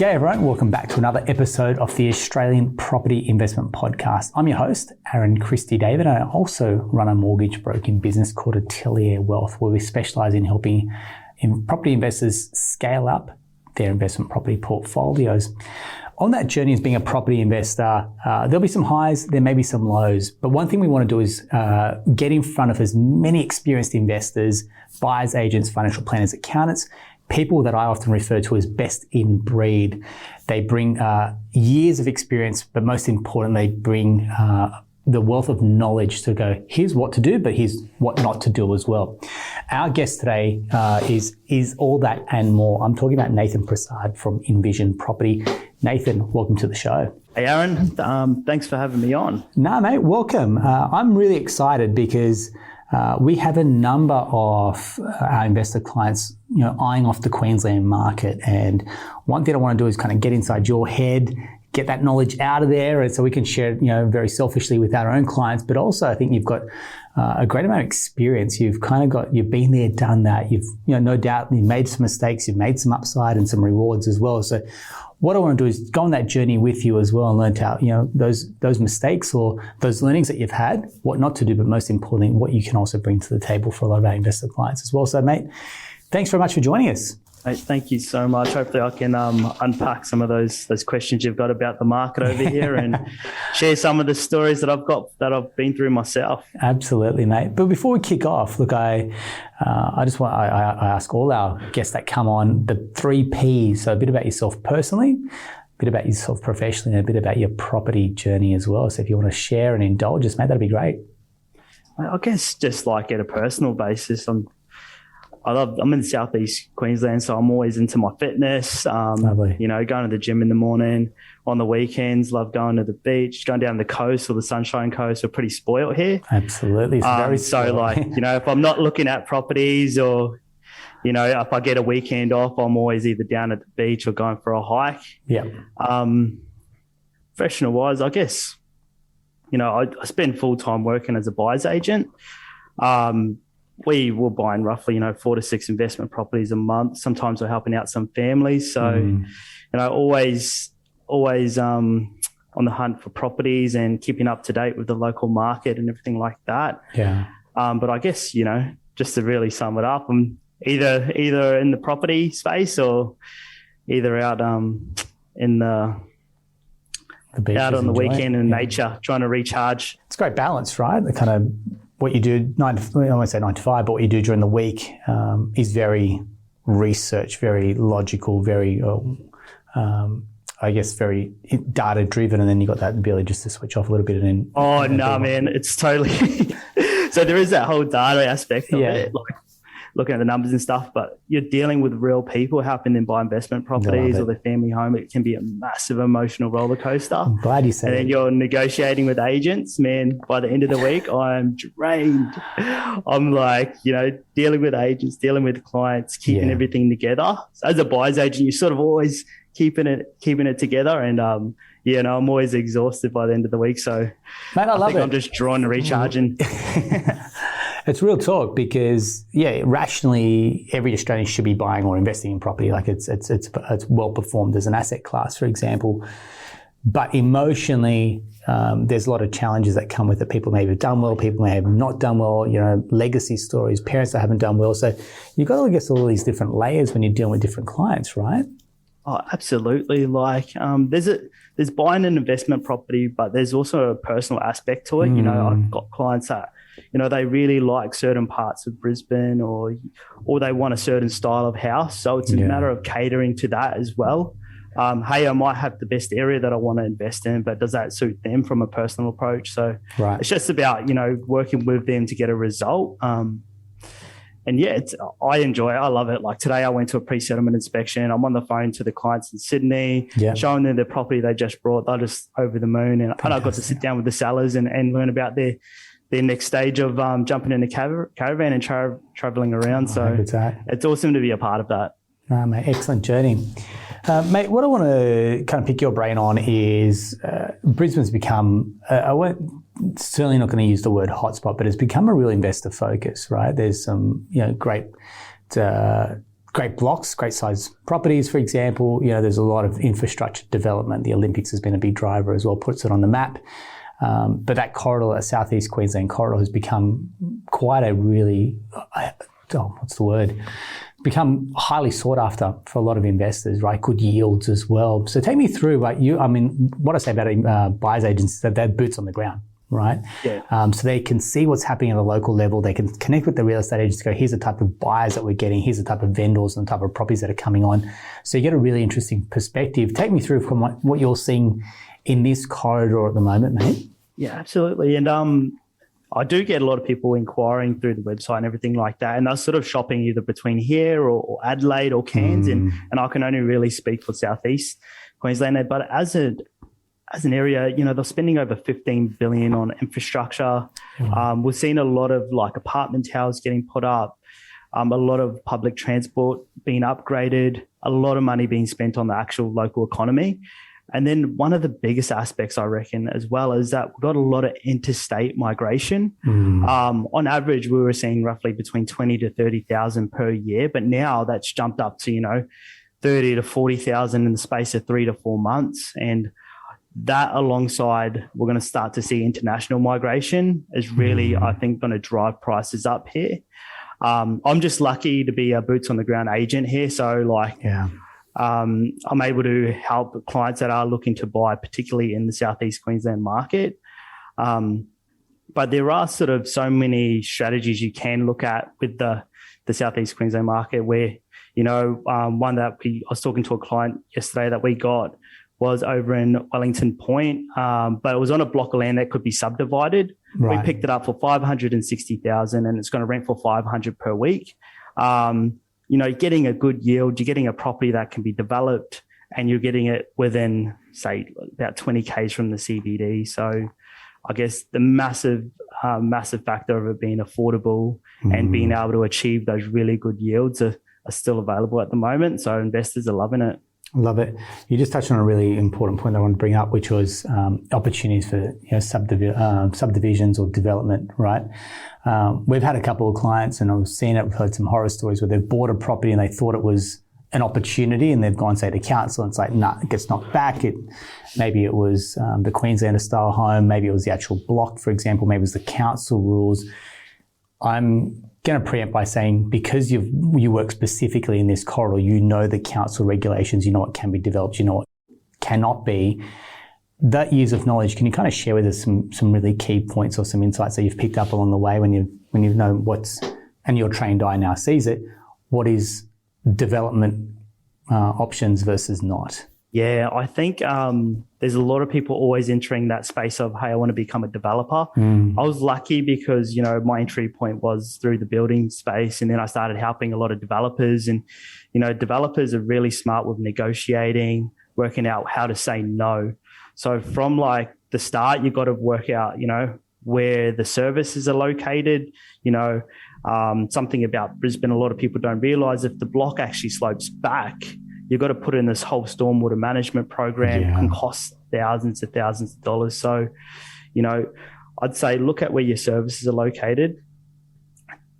G'day everyone, welcome back to another episode of the Australian Property Investment Podcast. I'm your host, Aaron Christie-David, and I also run a mortgage broking business called Atelier Wealth, where we specialise in helping property investors scale up their investment property portfolios. On that journey as being a property investor, there'll be some highs, there may be some lows, but one thing we want to do is get in front of as many experienced investors, buyers, agents, financial planners, accountants, people that I often refer to as best in breed. They bring years of experience, but most importantly, they bring the wealth of knowledge to go, here's what to do, but here's what not to do as well. Our guest today is all that and more. I'm talking about Nathan Prasad from Invision Property. Nathan, welcome to the show. Hey Aaron, thanks for having me on. No, mate, welcome. I'm really excited because we have a number of our investor clients, eyeing off the Queensland market. And one thing I want to do is kind of get inside your head, get that knowledge out of there, and so we can share it, very selfishly with our own clients. But also, I think you've got a great amount of experience. You've been there, done that. You've, no doubt, you've made some mistakes, you've made some upside and some rewards as well. So what I want to do is go on that journey with you as well and learn out, those mistakes or those learnings that you've had, what not to do, but most importantly, what you can also bring to the table for a lot of our investor clients as well. So, mate, thanks very much for joining us. Mate, thank you so much. Hopefully I can unpack some of those questions you've got about the market over here and share some of the stories that I've been through myself. Absolutely, mate. But before we kick off, look, I ask all our guests that come on the 3 Ps. So a bit about yourself personally, a bit about yourself professionally, and a bit about your property journey as well. So if you want to share and indulge us, mate, that'd be great. I guess just like at a personal basis, I'm in South East Queensland, so I'm always into my fitness. Lovely. Going to the gym in the morning, on the weekends, love going to the beach, going down the coast or the Sunshine Coast. We're pretty spoiled here. Absolutely. It's very spoiled. So if I'm not looking at properties or, if I get a weekend off, I'm always either down at the beach or going for a hike. Yeah. Professional wise, I guess, I spend full time working as a buyer's agent. We were buying roughly, 4 to 6 investment properties a month. Sometimes we're helping out some families. So, always on the hunt for properties and keeping up to date with the local market and everything like that. Yeah. But I guess, just to really sum it up, I'm either in the property space or either out in the out on the weekend in nature, trying to recharge. It's a great balance, right? The kind of what you do, I won't say 9 to 5, but what you do during the week is very research, very logical, very, very data driven. And then you got that ability just to switch off a little bit. And then, man, it's totally. So there is that whole data aspect of it, like looking at the numbers and stuff, but you're dealing with real people helping them buy investment properties or their family home. It can be a massive emotional roller coaster. I'm glad you said And then you're negotiating with agents, man. By the end of the week, I'm drained. I'm dealing with agents, dealing with clients, keeping everything together. So as a buyer's agent, you're sort of always keeping it together. And I'm always exhausted by the end of the week. So mate, I love it. I'm just drawn to recharging. It's real talk because, rationally, every Australian should be buying or investing in property. Like it's well performed as an asset class, for example. But emotionally, there's a lot of challenges that come with it. People may have done well, people may have not done well, legacy stories, parents that haven't done well. So you've got to look at all these different layers when you're dealing with different clients, right? Oh, absolutely. There's buying an investment property, but there's also a personal aspect to it. I've got clients that, they really like certain parts of Brisbane or they want a certain style of house. So it's a matter of catering to that as well. Hey, I might have the best area that I want to invest in, but does that suit them from a personal approach? So It's just about, working with them to get a result. I enjoy it. I love it. Like today I went to a pre-settlement inspection. I'm on the phone to the clients in Sydney, showing them the property they just brought. They're just over the moon. And I got to sit down with the sellers and learn about their next stage of jumping in a caravan and traveling around. So it's awesome to be a part of that. Mate, excellent journey. Mate, what I want to kind of pick your brain on is Brisbane's become, certainly not going to use the word hotspot, but it's become a real investor focus, right? There's some, great great blocks, great size properties, for example. There's a lot of infrastructure development. The Olympics has been a big driver as well, puts it on the map. But that corridor, that South East Queensland corridor, has become quite a really, become highly sought after for a lot of investors, right? Good yields as well. So take me through, right? What I say about buyers agents is that they're boots on the ground, right? Yeah. So they can see what's happening at a local level. They can connect with the real estate agents, go, here's the type of buyers that we're getting, here's the type of vendors and the type of properties that are coming on. So you get a really interesting perspective. Take me through from what you're seeing in this corridor at the moment, mate. Yeah, absolutely. And I do get a lot of people inquiring through the website and everything like that, and they're sort of shopping either between here or Adelaide or Cairns, and I can only really speak for South East Queensland. But as an area, they're spending over $15 billion on infrastructure. We've seen a lot of like apartment towers getting put up, a lot of public transport being upgraded, a lot of money being spent on the actual local economy. And then one of the biggest aspects, I reckon, as well, is that we've got a lot of interstate migration. On average, we were seeing roughly between 20 to 30,000 per year, but now that's jumped up to, 30 to 40,000 in the space of 3 to 4 months. And that alongside, we're going to start to see international migration is really, I think, going to drive prices up here. I'm just lucky to be a boots on the ground agent here. So I'm able to help clients that are looking to buy, particularly in the South East Queensland market. But there are sort of so many strategies you can look at with the South East Queensland market where, one that I was talking to a client yesterday that we got was over in Wellington Point, but it was on a block of land that could be subdivided. Right. We picked it up for $560,000 and it's going to rent for $500 per week. Getting a good yield, you're getting a property that can be developed and you're getting it within, say, about 20 Ks from the CBD. So I guess the massive factor of it being affordable and being able to achieve those really good yields are still available at the moment. So investors are loving it. Love it. You just touched on a really important point that I want to bring up, which was opportunities for subdivisions or development, right? We've had a couple of clients and I've seen it, we've heard some horror stories where they've bought a property and they thought it was an opportunity and they've gone, say, to council and it's like, it gets knocked back. Maybe it was the Queenslander style home, maybe it was the actual block, for example, maybe it was the council rules. I'm going to preempt by saying because you work specifically in this corridor, the council regulations, what can be developed, what cannot be. That years of knowledge, can you kind of share with us some really key points or some insights that you've picked up along the way when you know what's, and your trained eye now sees it, what is development options versus not? Yeah, I think there's a lot of people always entering that space of, hey, I want to become a developer. I was lucky because, my entry point was through the building space. And then I started helping a lot of developers. And, developers are really smart with negotiating, working out how to say no. So from like the start, you've got to work out, where the services are located. Something about Brisbane, a lot of people don't realise if the block actually slopes back, you've got to put in this whole stormwater management program. It can cost thousands of dollars. So, I'd say look at where your services are located.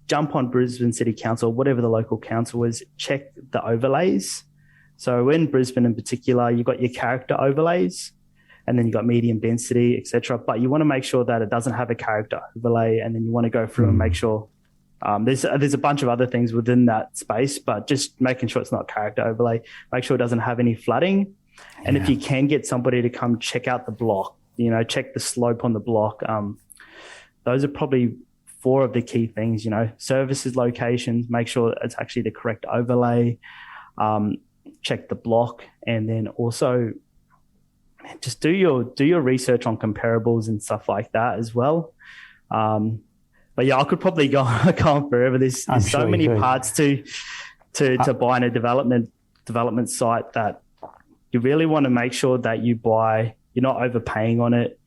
Jump on Brisbane City Council, whatever the local council is, check the overlays. So in Brisbane in particular, you've got your character overlays and then you've got medium density, etc. But you want to make sure that it doesn't have a character overlay, and then you want to go through and make sure there's a bunch of other things within that space, but just making sure it's not character overlay. Make sure it doesn't have any flooding. And if you can get somebody to come check out the block, check the slope on the block. Those are probably 4 of the key things, services, locations, make sure it's actually the correct overlay, check the block, and then also just do your research on comparables and stuff like that as well. But yeah, I could probably go on forever. There's so many parts to buying a development site that you really want to make sure that you're not overpaying on it.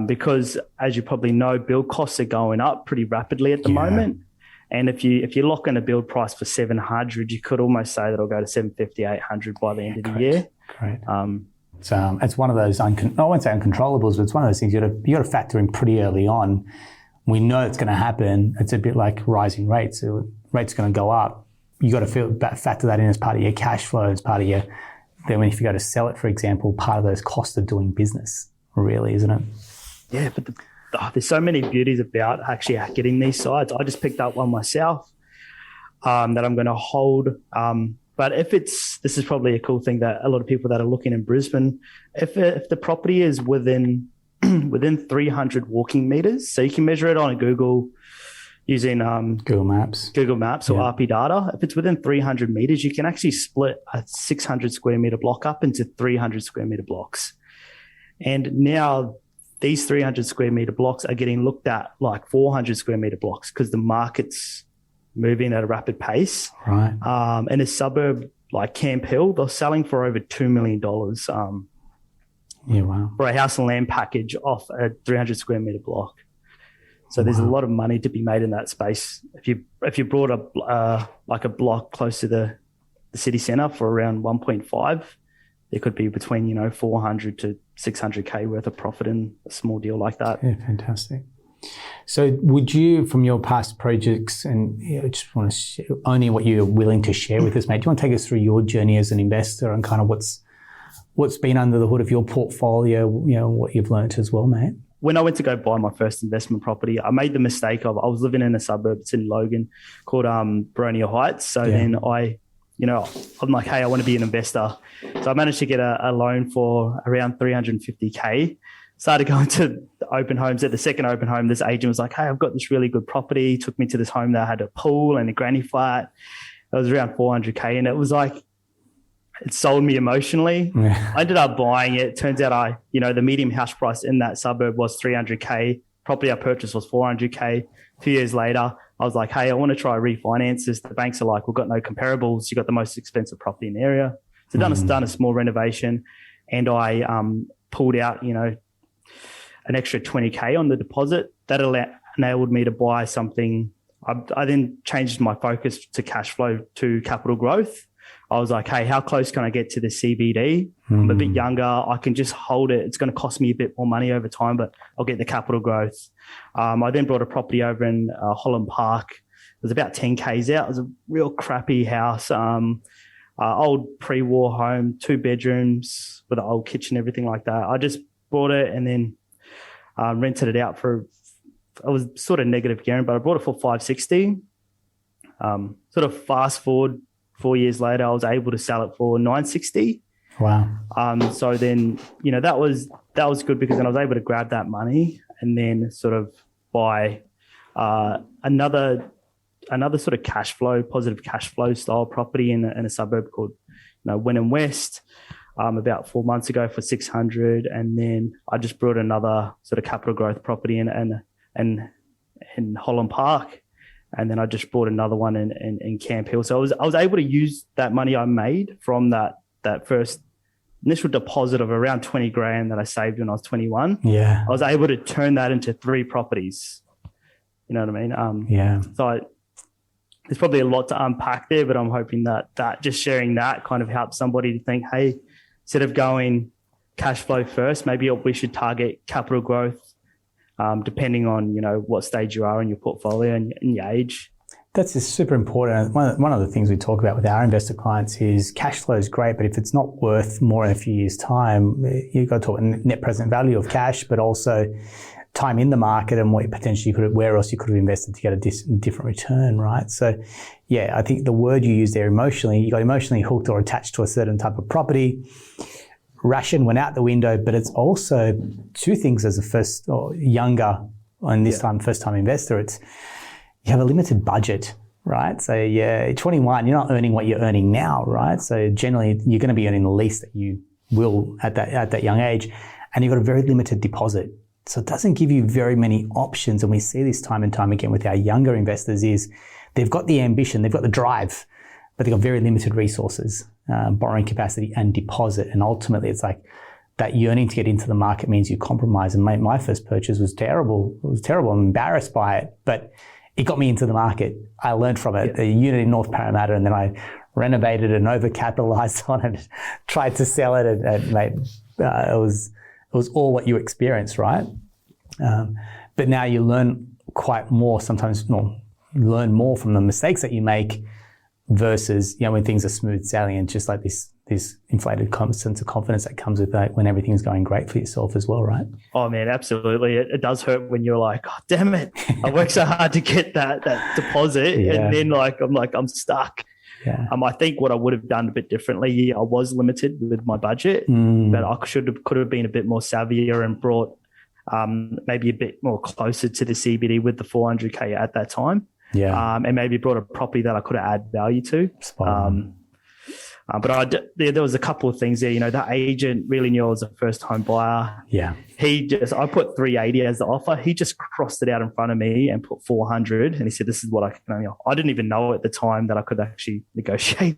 Because as you probably know, build costs are going up pretty rapidly at the moment. And if you lock in a build price for 700, you could almost say that it'll go to 750, 800 by the end of the year. Great. It's one of those, I won't say uncontrollables, but it's one of those things you got to factor in pretty early on. We know it's going to happen. It's a bit like rising rates. Rates going to go up. you got to factor that in as part of your cash flow, as part of your, then when if you go to sell it, for example, part of those costs of doing business, really, isn't it? Yeah, but there's so many beauties about actually getting these sites. I just picked up one myself that I'm going to hold. But this is probably a cool thing that a lot of people that are looking in Brisbane, if the property is within 300 walking meters, so you can measure it on a Google using Google Maps or RP data. If it's within 300 meters, you can actually split a 600 square meter block up into 300 square meter blocks. And now these 300 square meter blocks are getting looked at like 400 square meter blocks because the market's moving at a rapid pace. Right. In a suburb like Camp Hill, they're selling for over $2 million for a house and land package off a 300 square meter block. So there's a lot of money to be made in that space. If you brought a block close to the city centre for around 1.5, there could be between 400 to 600K worth of profit in a small deal like that. Yeah, fantastic. So would you, from your past projects, and just want to only what you're willing to share with us, mate, do you want to take us through your journey as an investor and kind of what's been under the hood of your portfolio, what you've learnt as well, mate? When I went to go buy my first investment property, I made the mistake of, I was living in a suburb, it's in Logan, called Boronia Heights. So then I'm like, hey, I want to be an investor. So I managed to get a loan for around 350K. Started going to the open homes. At the second open home, this agent was like, hey, I've got this really good property. Took me to this home that had a pool and a granny flat. It was around 400K. And it was like, it sold me emotionally. I ended up buying it. Turns out the median house price in that suburb was 300K. Property I purchased was 400K. 2 years later, I was like, hey, I want to try refinance this. The banks are like, we've got no comparables. You got the most expensive property in the area. So done a small renovation, and I pulled out, an extra 20K on the deposit. That enabled me to buy something. I then changed my focus to cash flow to capital growth. I was like, hey, how close can I get to the CBD? I'm a bit younger. I can just hold it. It's going to cost me a bit more money over time, but I'll get the capital growth. I then bought a property over in Holland Park. It was about 10Ks out. It was a real crappy house, old pre-war home, 2 bedrooms with an old kitchen, everything like that. I just bought it and then rented it out I was sort of negative gearing, but I bought it for 560. Sort of fast forward 4 years later, I was able to sell it for 960. Wow. So then, that was good because then I was able to grab that money and then sort of buy another sort of positive cash flow style property in a suburb called Wenham West about 4 months ago for 600. And then I just brought another sort of capital growth property in Holland Park. And then I just bought another one in Camp Hill. So I was able to use that money I made from that first initial deposit of around 20 grand that I saved when I was 21. Yeah. I was able to turn that into 3 properties. You know what I mean? So there's probably a lot to unpack there, but I'm hoping that just sharing that kind of helps somebody to think, hey, instead of going cash flow first, maybe we should target capital growth. Depending on, what stage you are in your portfolio and your age. That's just super important. One of the things we talk about with our investor clients is cash flow is great, but if it's not worth more in a few years' time, you've got to talk net present value of cash, but also time in the market and where else you could have invested to get a different return, right? So, I think the word you used there, emotionally, you got emotionally hooked or attached to a certain type of property. Ration went out the window, but it's also 2 things as a first or younger, and this time first-time investor. It's you have a limited budget, right? So 21, you're not earning what you're earning now, right? So generally, you're going to be earning the least that you will at that young age, and you've got a very limited deposit. So it doesn't give you very many options, and we see this time and time again with our younger investors. Is they've got the ambition, they've got the drive, but they've got very limited resources. Borrowing capacity and deposit. And ultimately, it's like that yearning to get into the market means you compromise. And my first purchase was terrible. It was terrible. I'm embarrassed by it, but it got me into the market. I learned from it. A unit in North Parramatta, and then I renovated and overcapitalized on it, tried to sell it, and mate, it was all what you experienced, right? But now you learn quite more. Sometimes learn more from the mistakes that you make. versus, when things are smooth sailing and just like this inflated sense of confidence that comes with that when everything's going great for yourself as well, right? Oh man, absolutely. It does hurt when you're like, oh, damn it, I worked so hard to get that deposit, and then I'm stuck. Yeah. I think what I would have done a bit differently, I was limited with my budget, but I could have been a bit more savvier and brought maybe a bit more closer to the CBD with the 400K at that time. Yeah. And maybe brought a property that I could have added value to. But there was a couple of things there. That agent really knew I was a first-time buyer. Yeah. I put 380 as the offer. He just crossed it out in front of me and put 400, and he said, "This is what I can only offer." I didn't even know at the time that I could actually negotiate.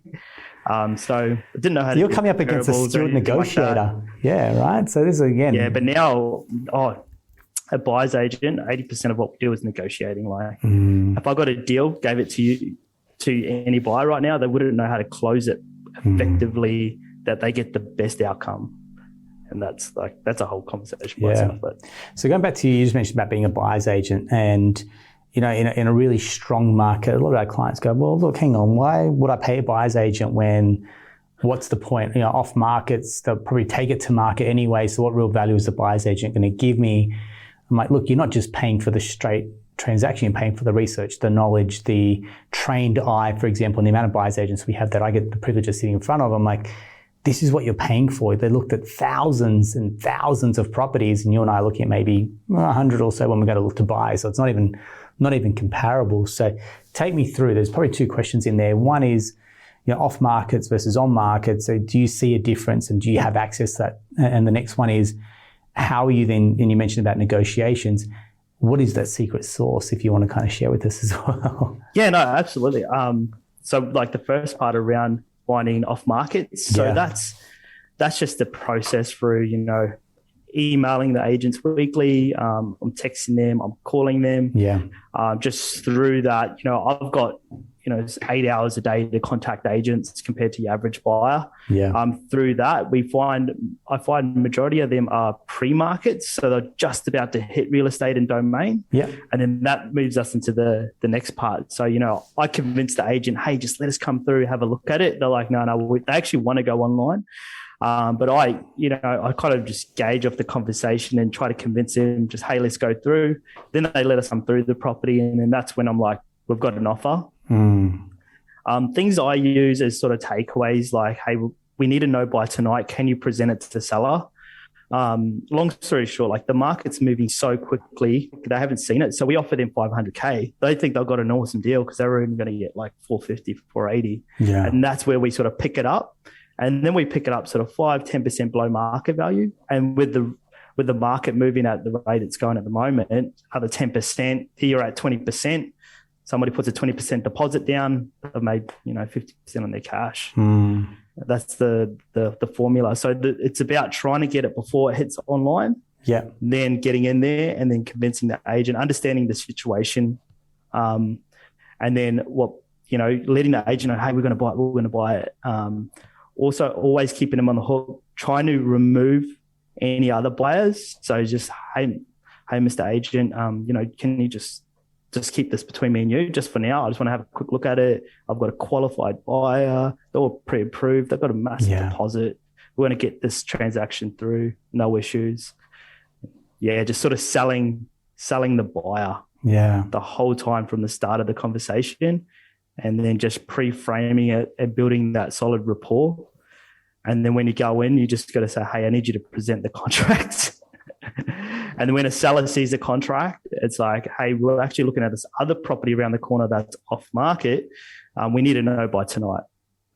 So I didn't know how to. You're coming up against a skilled negotiator. Yeah, right. So this is again. Yeah, but now, a buyer's agent, 80% of what we do is negotiating. Like, if I got a deal, gave it to any buyer right now, they wouldn't know how to close it effectively, that they get the best outcome. And that's a whole conversation by itself. But so going back to you just mentioned about being a buyer's agent, and in a really strong market, a lot of our clients go, well, look, hang on, why would I pay a buyer's agent when what's the point? Off markets, they'll probably take it to market anyway. So what real value is the buyer's agent going to give me? I'm like, look, you're not just paying for the straight transaction, you're paying for the research, the knowledge, the trained eye, for example, and the amount of buyer's agents we have that I get the privilege of sitting in front of. I'm like, this is what you're paying for. They looked at thousands and thousands of properties, and you and I are looking at maybe 100 or so when we go to look to buy. So it's not even comparable. So take me through. There's probably two questions in there. One is, off markets versus on markets. So do you see a difference, and do you have access to that? And the next one is, how are you then, and you mentioned about negotiations, what is that secret sauce, if you want to kind of share with us as well? Yeah, no, absolutely. So like the first part around finding off markets. So that's just the process through, emailing the agents weekly. I'm texting them, I'm calling them. Yeah. Just through that, I've got, 8 hours a day to contact agents compared to your average buyer. Yeah. Through that, I find the majority of them are pre-markets. So they're just about to hit real estate and domain. Yeah. And then that moves us into the next part. So, I convince the agent, hey, just let us come through, have a look at it. They're like, no, they actually want to go online. But I kind of just gauge off the conversation and try to convince them, just, hey, let's go through. Then they let us come through the property. And then that's when I'm like, we've got an offer. Things I use as sort of takeaways, like, hey, we need to know by tonight, can you present it to the seller? Long story short, like the market's moving so quickly, they haven't seen it. So we offer them 500K. They think they've got an awesome deal because they're only going to get like 450, 480. Yeah. And that's where we sort of pick it up. And then we pick it up sort of 5-10% below market value. And with the market moving at the rate it's going at the moment, another 10%, here you're at 20%. Somebody puts a 20% deposit down, they've made 50% on their cash. That's the formula. So it's about trying to get it before it hits online. Yeah. Then getting in there and then convincing the agent, understanding the situation, and then letting the agent know, hey, we're going to buy it. Also, always keeping them on the hook, trying to remove any other buyers. So just, hey, Mr. Agent, can you just keep this between me and you just for now? I just want to have a quick look at it. I've got a qualified buyer. They're all pre-approved. They've got a massive deposit. We want to get this transaction through. No issues. Yeah, just sort of selling the buyer. Yeah, the whole time from the start of the conversation, and then just pre-framing it and building that solid rapport. And then when you go in, you just got to say, hey, I need you to present the contract. And when a seller sees a contract, it's like, hey, we're actually looking at this other property around the corner that's off market. We need to know by tonight.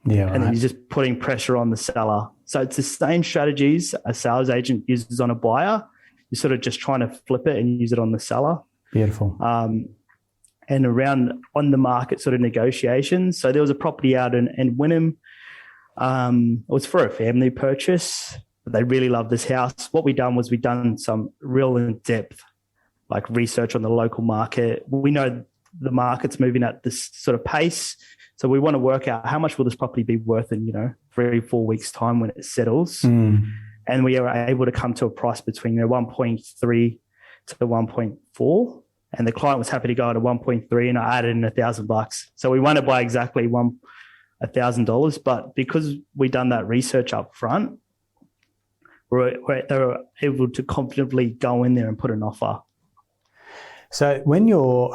Yeah, and then you're just putting pressure on the seller. So it's the same strategies a sales agent uses on a buyer. You're sort of just trying to flip it and use it on the seller. Beautiful. And around on the market sort of negotiations. So there was a property out in Wynnum. It was for a family purchase. They really love this house. What we done was some real in-depth like research on the local market. We know the market's moving at this sort of pace. So we want to work out how much will this property be worth in, 3-4 weeks time when it settles. And we are able to come to a price between 1.3 to 1.4. And the client was happy to go at a 1.3, and I added in $1,000. So we won it by exactly $1,000. But because we done that research up front, they were able to confidently go in there and put an offer. So when you're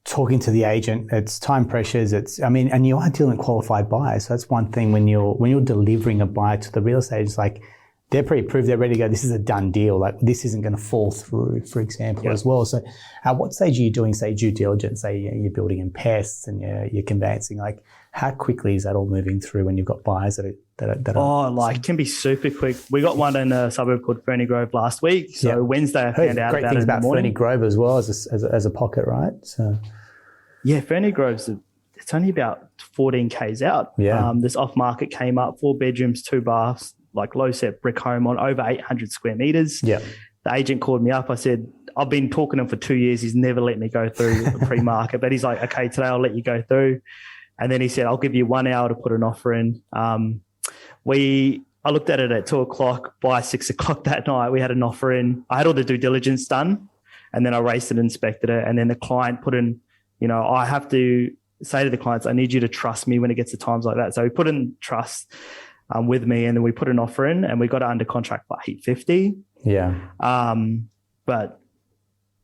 talking to the agent, it's time pressures. And you are dealing with qualified buyers. So that's one thing when you're delivering a buyer to the real estate, it's like they're pre-approved, they're ready to go. This is a done deal. Like this isn't going to fall through, for example, as well. So at what stage are you doing, say, due diligence? Say you're building in pests and you're conveyancing. Like how quickly is that all moving through when you've got buyers that are it can be super quick. We got one in a suburb called Ferny Grove last week. So Wednesday I found out about it in the morning. Ferny Grove as well as a pocket, right? So yeah, Ferny Grove's it's only about 14 k's out. Yeah. This off market came up, 4 bedrooms, 2 baths, like low set brick home on over 800 square meters. Yeah. The agent called me up. I said, I've been talking to him for 2 years. He's never let me go through the pre-market, but he's like, okay, today I'll let you go through. And then he said, I'll give you 1 hour to put an offer in. I looked at it at 2:00. By 6:00 that night, we had an offer in. I had all the due diligence done, and then I raced it, inspected it, and then the client put in, I have to say to the clients, I need you to trust me when it gets to times like that. So we put in trust with me, and then we put an offer in, and we got it under contract for $850. Yeah. But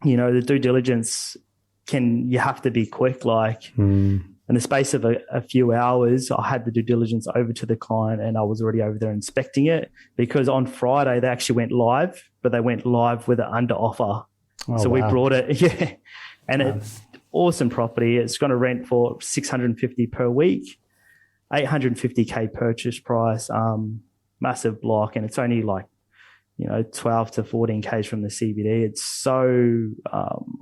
the due diligence you have to be quick. Like in the space of a few hours, I had the due diligence over to the client, and I was already over there inspecting it, because on Friday they actually went live, but they went live with it under offer. So we brought it, and it's awesome property. It's going to rent for $650 per week, $850K purchase price, massive block, and it's only like 12 to 14 Ks from the CBD. It's so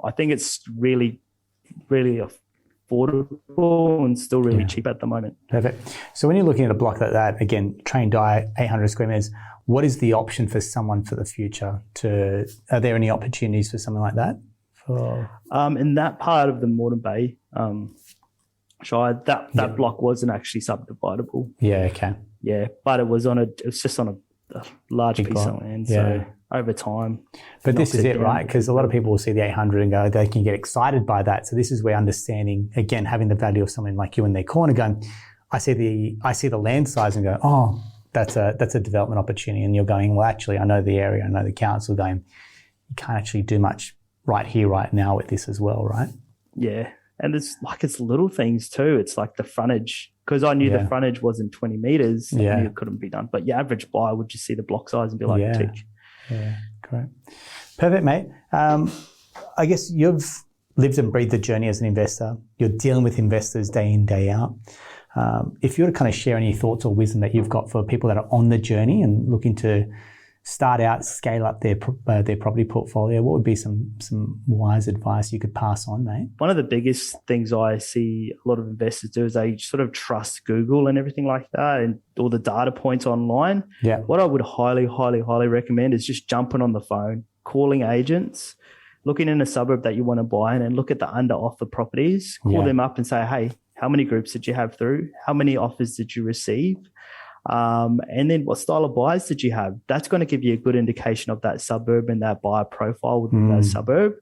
I think it's really, really affordable and still really cheap at the moment. Perfect. So when you're looking at a block like that, again, trained eye, 800 square meters, what is the option for someone for the future? Are there any opportunities for something like that? In that part of the Moreton Bay Shire, that block wasn't actually subdividable. Yeah, okay. Yeah, but it was just on a large piece of land. So over time. But this is it, right? Because a lot of people will see the 800 and go, they can get excited by that. So this is where understanding, again, having the value of someone like you in their corner going, I see the land size and go, oh, that's a development opportunity. And you're going, well, actually, I know the area, I know the council, going, you can't actually do much right here, right now with this as well, right? Yeah. And it's little things too. It's like the frontage, because I knew the frontage wasn't 20 meters. I knew it couldn't be done. But your average buyer would just see the block size and be like, tick. Yeah, great. Perfect, mate. I guess you've lived and breathed the journey as an investor. You're dealing with investors day in, day out. If you were to kind of share any thoughts or wisdom that you've got for people that are on the journey and looking to start out, scale up their property portfolio, what would be some wise advice you could pass on, mate? One of the biggest things I see a lot of investors do is they sort of trust Google and everything like that and all the data points online. Yeah. What I would highly, highly, highly recommend is just jumping on the phone, calling agents, looking in a suburb that you want to buy in and look at the under offer properties, call them up and say, hey, how many groups did you have through? How many offers did you receive? And then what style of buyers did you have? That's going to give you a good indication of that suburb and that buyer profile within that suburb.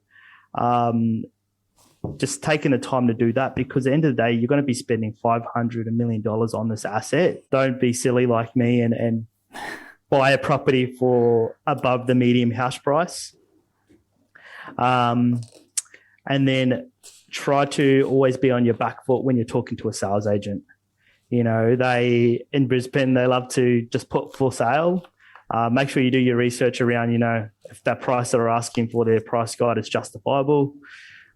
Just taking the time to do that, because at the end of the day, you're going to be spending $500, $1 million on this asset. Don't be silly like me and buy a property for above the medium house price. And then try to always be on your back foot when you're talking to a sales agent. In Brisbane, they love to just put for sale. Make sure you do your research around, if that price that they're asking for their price guide is justifiable.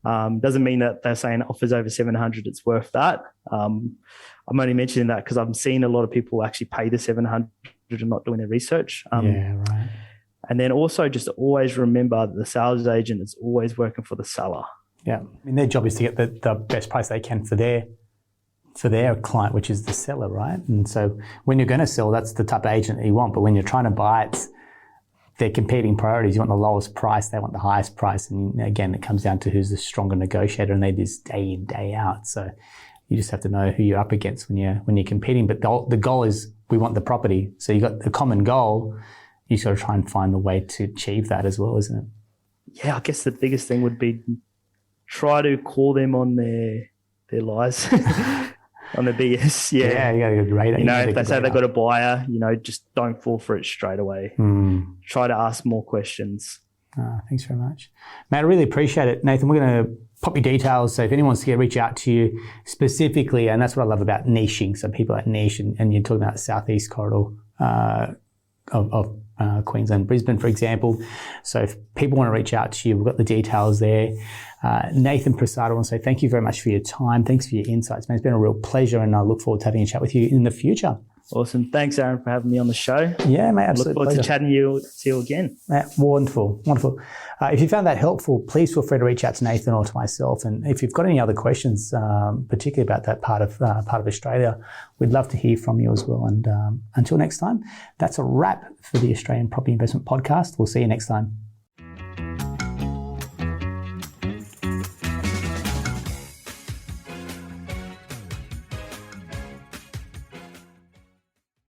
Doesn't mean that they're saying offers over 700, it's worth that. I'm only mentioning that because I'm seeing a lot of people actually pay the 700 and not doing their research. Right. And then also just always remember that the sales agent is always working for the seller. Yeah. I mean, their job is to get the best price they can for their client, which is the seller, right? And so when you're going to sell, that's the type of agent that you want. But when you're trying to buy, they're competing priorities. You want the lowest price, they want the highest price. And again, it comes down to who's the stronger negotiator, and they do this day in, day out. So you just have to know who you're up against when you're competing. But the goal is we want the property. So you got the common goal. You sort of try and find the way to achieve that as well, isn't it? Yeah, I guess the biggest thing would be try to call them on their lies. on the BS. Yeah. Yeah, you got a good radar. You know, if they say they've got a buyer, you know, just don't fall for it straight away. Try to ask more questions. Thanks very much. Mate, I really appreciate it. Nathan, we're going to pop your details. So if anyone wants to reach out to you specifically, and that's what I love about niching. So people that niche, and you're talking about the South East corridor of Queensland, Brisbane, for example. So if people want to reach out to you, we've got the details there. Nathan Prasad, I want to say thank you very much for your time. Thanks for your insights, man. It's been a real pleasure, and I look forward to having a chat with you in the future. Awesome. Thanks, Aaron, for having me on the show. Yeah, mate, absolutely. Look forward to chatting to you again. Wonderful. If you found that helpful, please feel free to reach out to Nathan or to myself. And if you've got any other questions, particularly about that part of Australia, we'd love to hear from you as well. And until next time, that's a wrap for the Australian Property Investment Podcast. We'll see you next time.